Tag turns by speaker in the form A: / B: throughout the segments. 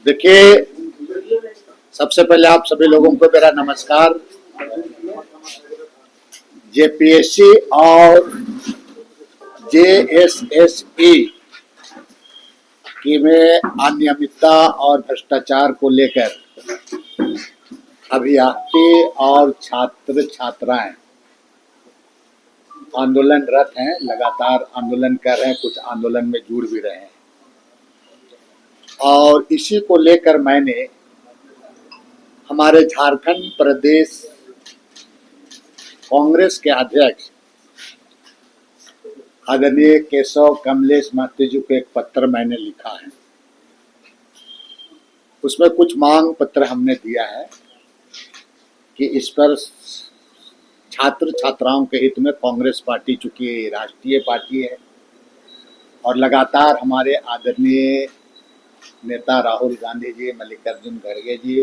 A: देखिए, सबसे पहले आप सभी लोगों को मेरा नमस्कार। जेपीएससी और जेएसएसई की में अनियमितता और भ्रष्टाचार को लेकर अभ्यर्थी और छात्र छात्राएं आंदोलनरत हैं, लगातार आंदोलन कर रहे हैं, कुछ आंदोलन में जुड़ भी रहे हैं। और इसी को लेकर मैंने हमारे झारखंड प्रदेश कांग्रेस के अध्यक्ष आदरणीय केशव कमलेश महतो जी को एक पत्र मैंने लिखा है। उसमें कुछ मांग पत्र हमने दिया है कि इस पर छात्र छात्राओं के हित में कांग्रेस पार्टी, चूंकि राष्ट्रीय पार्टी है और लगातार हमारे आदरणीय नेता राहुल गांधी जी, मल्लिकार्जुन खड़गे जी,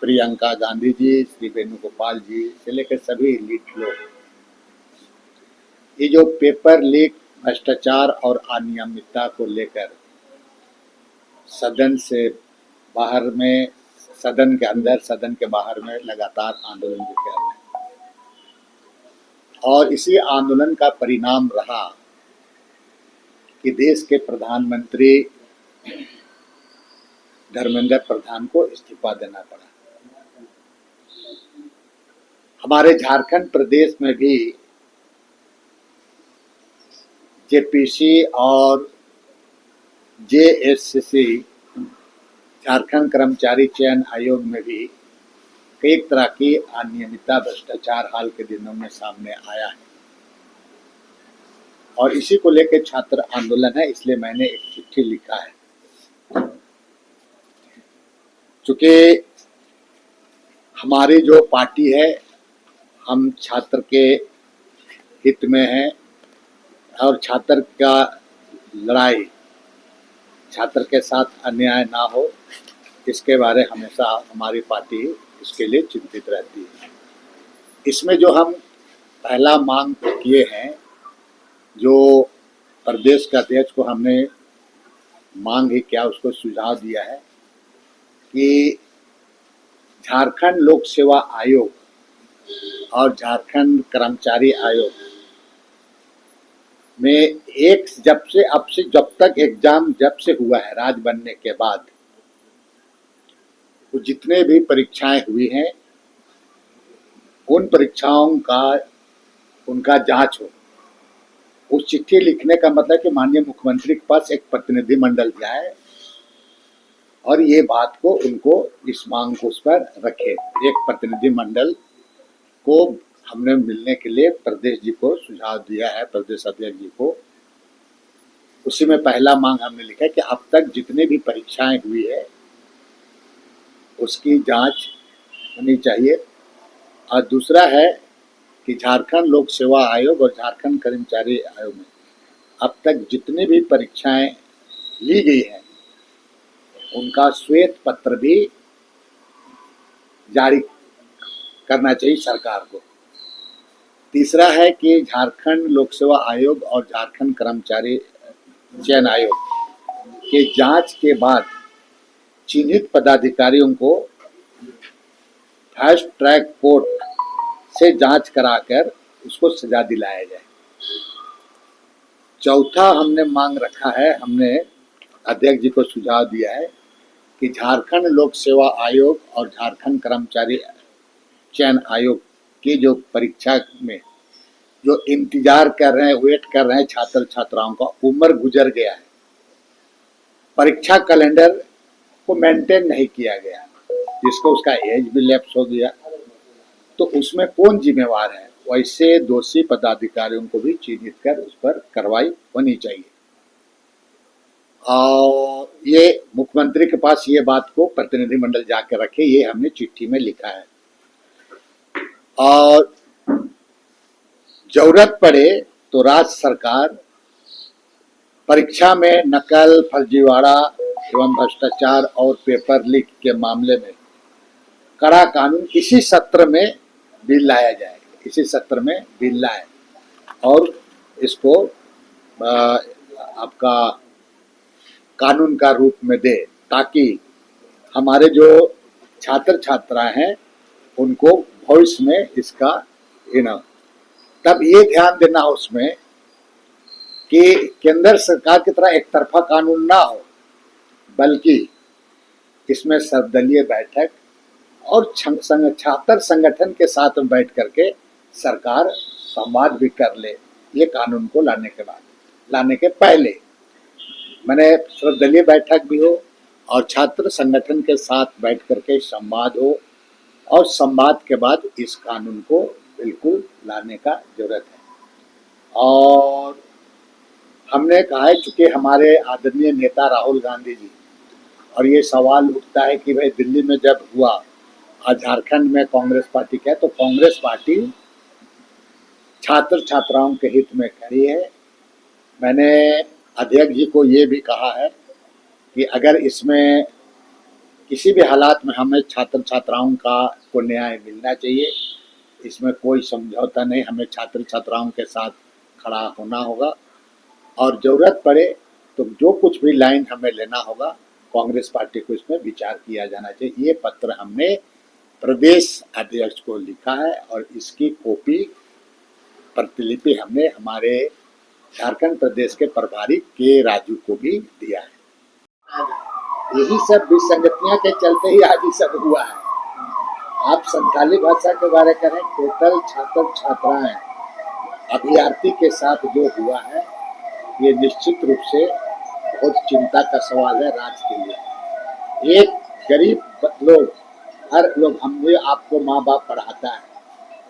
A: प्रियंका गांधी जी, श्री वेणुगोपाल जी से लेकर सभी लीड लोग ये जो पेपर लीक, भ्रष्टाचार और अनियमितता को लेकर सदन से बाहर में, सदन के अंदर, सदन के बाहर में लगातार आंदोलन भी कर रहे हैं। और इसी आंदोलन का परिणाम रहा कि देश के प्रधानमंत्री धर्मेंद्र प्रधान को इस्तीफा देना पड़ा। हमारे झारखंड प्रदेश में भी जेपीसी और जेएसएससी, झारखंड कर्मचारी चयन आयोग में भी कई तरह की अनियमितता, भ्रष्टाचार हाल के दिनों में सामने आया है और इसी को लेकर छात्र आंदोलन है। इसलिए मैंने एक चिट्ठी लिखा है। चूंकि हमारी जो पार्टी है, हम छात्र के हित में हैं और छात्र का लड़ाई, छात्र के साथ अन्याय ना हो, इसके बारे हमेशा हमारी पार्टी इसके लिए चिंतित रहती है। इसमें जो हम पहला मांग किए हैं, जो प्रदेश के अध्यक्ष को हमने मांग ही क्या उसको सुझाव दिया है कि झारखंड लोक सेवा आयोग और झारखंड कर्मचारी आयोग में एक जब तक एग्जाम जब से हुआ है, राज बनने के बाद, वो जितने भी परीक्षाएं हुई हैं उन परीक्षाओं का उनका जांच हो। उस चिट्ठी लिखने का मतलब कि माननीय मुख्यमंत्री के पास एक प्रतिनिधि मंडल जाए और ये बात को उनको, इस मांग को उस पर रखे। एक प्रतिनिधि मंडल को हमने मिलने के लिए प्रदेश जी को सुझाव दिया है, प्रदेश अध्यक्ष जी को। उसी में पहला मांग हमने लिखा है कि अब तक जितने भी परीक्षाएं हुई है उसकी जांच होनी चाहिए। और दूसरा है कि झारखंड लोक सेवा आयोग और झारखंड कर्मचारी आयोग में अब तक जितनी भी परीक्षाएं ली गई हैं उनका श्वेत पत्र भी जारी करना चाहिए सरकार को। तीसरा है कि झारखंड लोक सेवा आयोग और झारखंड कर्मचारी चयन आयोग के जांच के बाद चिन्हित पदाधिकारियों को फास्ट ट्रैक कोर्ट से जांच कराकर उसको सजा दिलाया जाए। चौथा हमने मांग रखा है, हमने अध्यक्ष जी को सुझाव दिया है कि झारखंड लोक सेवा आयोग और झारखंड कर्मचारी चयन आयोग की जो परीक्षा में जो इंतजार कर रहे हैं, वेट कर रहे हैं छात्र छात्राओं का, उम्र गुजर गया है, परीक्षा कैलेंडर को मेंटेन नहीं किया गया, जिसको उसका एज भी लैप्स हो गया, तो उसमें कौन जिम्मेवार है? वैसे दोषी पदाधिकारियों को भी चिन्हित कर उस पर कार्रवाई होनी चाहिए। और ये मुख्यमंत्री के पास ये बात को प्रतिनिधिमंडल जाकर रखे, ये हमने चिट्ठी में लिखा है। और जरूरत पड़े तो राज्य सरकार परीक्षा में नकल, फर्जीवाड़ा एवं भ्रष्टाचार और पेपर लीक के मामले में कड़ा कानून इसी सत्र में बिल लाया जाए, इसी सत्र में बिल लाए और इसको आपका कानून का रूप में दे, ताकि हमारे जो छात्र छात्राएं हैं उनको भविष्य में इसका तब ये ध्यान देना हो उसमें कि केंद्र सरकार की तरह एक तरफा कानून ना हो, बल्कि इसमें सर्वदलीय बैठक और छात्र संगठन के साथ में बैठ करके सरकार संवाद भी कर ले। ये कानून को लाने के पहले मैंने सर्वदलीय बैठक भी हो और छात्र संगठन के साथ बैठ करके संवाद हो, और संवाद के बाद इस कानून को बिल्कुल लाने का जरूरत है। और हमने कहा है, चूंकि हमारे आदरणीय नेता राहुल गांधी जी, और ये सवाल उठता है कि भाई दिल्ली में जब हुआ, आज झारखंड में कांग्रेस पार्टी क्या है, तो कांग्रेस पार्टी छात्र छात्राओं के हित में खड़ी है। मैंने अध्यक्ष जी को ये भी कहा है कि अगर इसमें किसी भी हालात में हमें छात्र छात्राओं को न्याय मिलना चाहिए, इसमें कोई समझौता नहीं, हमें छात्र छात्राओं के साथ खड़ा होना होगा, और ज़रूरत पड़े तो जो कुछ भी लाइन हमें लेना होगा कांग्रेस पार्टी को इसमें विचार किया जाना चाहिए। ये पत्र हमने प्रदेश अध्यक्ष को लिखा है और इसकी कॉपी प्रतिलिपि हमने हमारे झारखंड प्रदेश के प्रभारी के राजू को भी दिया है। यही सब विसंगतियां के चलते ही आज ये सब हुआ है। आप संथाली भाषा के बारे में करें, टोटल छात्र छात्राएं अभ्यर्थी के साथ जो हुआ है, ये निश्चित रूप से बहुत चिंता का सवाल है राज्य के लिए। एक गरीब लोग, हर लोग, हमने आपको माँ बाप पढ़ाता है,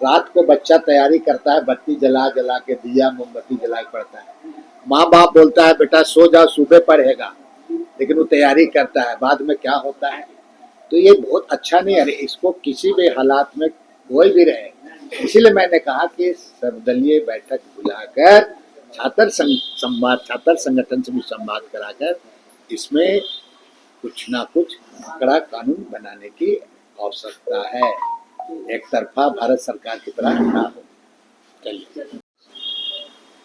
A: रात को बच्चा तैयारी करता है, बत्ती जला जला के, दिया मोमबत्ती जला के पढ़ता है। माँ बाप बोलता है बेटा सो जाओ, सुबह पढ़ेगा, लेकिन वो तैयारी करता है, बाद में क्या होता है। तो ये बहुत अच्छा नहीं है, इसको किसी भी हालात में कोई भी रहे। इसीलिए मैंने कहा कि सर्वदलीय बैठक बुलाकर छात्र संगठन से भी संवाद कराकर इसमें कुछ ना कुछ कड़ा कानून बनाने की आवश्यकता है, एक तरफा भारत सरकार की तरह ना हो। चलिए,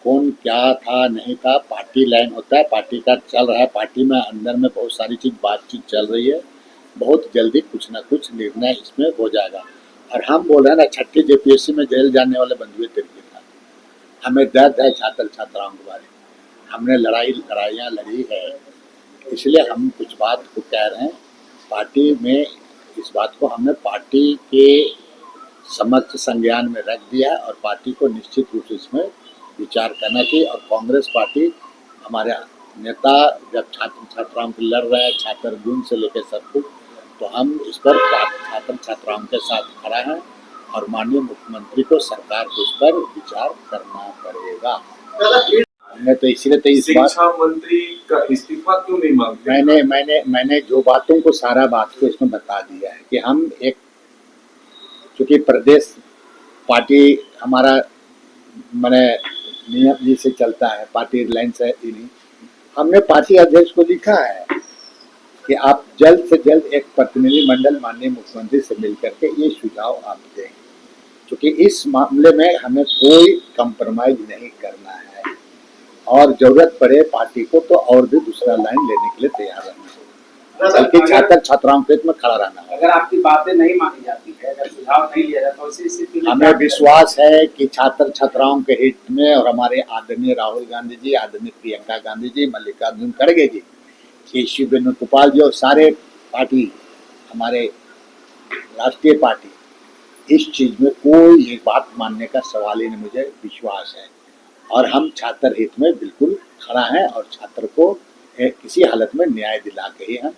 A: कौन क्या था नहीं था, पार्टी लाइन होता है, पार्टी का चल रहा है, पार्टी में अंदर में बहुत सारी चीज बातचीत चल रही है, बहुत जल्दी कुछ ना कुछ निर्णय इसमें हो जाएगा। और हम बोल रहे हैं ना, छठी जेपीएससी में जेल जाने वाले बंधुए तरीके था, हमें दर्द है छात्र छात्राओं के बारे में, हमने लड़ाइयाँ लड़ी है, इसलिए हम कुछ बात को कह रहे हैं। पार्टी में इस बात को हमने पार्टी के समक्ष संज्ञान में रख दिया और पार्टी को निश्चित रूप से इसमें विचार करना चाहिए। और कांग्रेस पार्टी, हमारे नेता जब छात्र छात्राओं के लड़ रहे हैं, छात्र यूनियन से लेकर सब कुछ, तो हम इस पर छात्र छात्राओं के साथ खड़ा हैं और माननीय मुख्यमंत्री को, सरकार को इस पर विचार करना पड़ेगा। हमने तो इसीलिए तो इस बात,
B: शिक्षा मंत्री का इस्तीफा क्यों नहीं मांगते?
A: मैंने जो बातों को, सारा बात को इसमें बता दिया है कि हम एक, चूँकि प्रदेश पार्टी हमारा मैंने नियम से चलता है, पार्टी लाइन से ही नहीं, हमने पार्टी अध्यक्ष को लिखा है कि आप जल्द से जल्द एक प्रतिनिधि मंडल माननीय मुख्यमंत्री से मिलकर के ये सुझाव आप दें, क्योंकि इस मामले में हमें कोई कंप्रोमाइज नहीं करना है, और जरूरत पड़े पार्टी को तो और भी दूसरा लाइन लेने के लिए तैयार रहना है, बल्कि छात्र छात्राओं के हित में खड़ा रहना है।
C: अगर आपकी बातें नहीं मानी जाती है, अगर सुझाव नहीं लिया जाता, तो
A: हमें विश्वास है कि छात्र छात्राओं के हित में, और हमारे आदरणीय राहुल गांधी जी, आदरणीय प्रियंका गांधी जी, मल्लिकार्जुन खड़गे जी, केशव वेणुगोपाल जी और सारे पार्टी, हमारे राष्ट्रीय पार्टी, इस चीज में कोई ये बात मानने का सवाल ही नहीं, मुझे विश्वास है। और हम छात्र हित में बिल्कुल खड़ा हैं और छात्र को किसी हालत में न्याय दिला के ही हम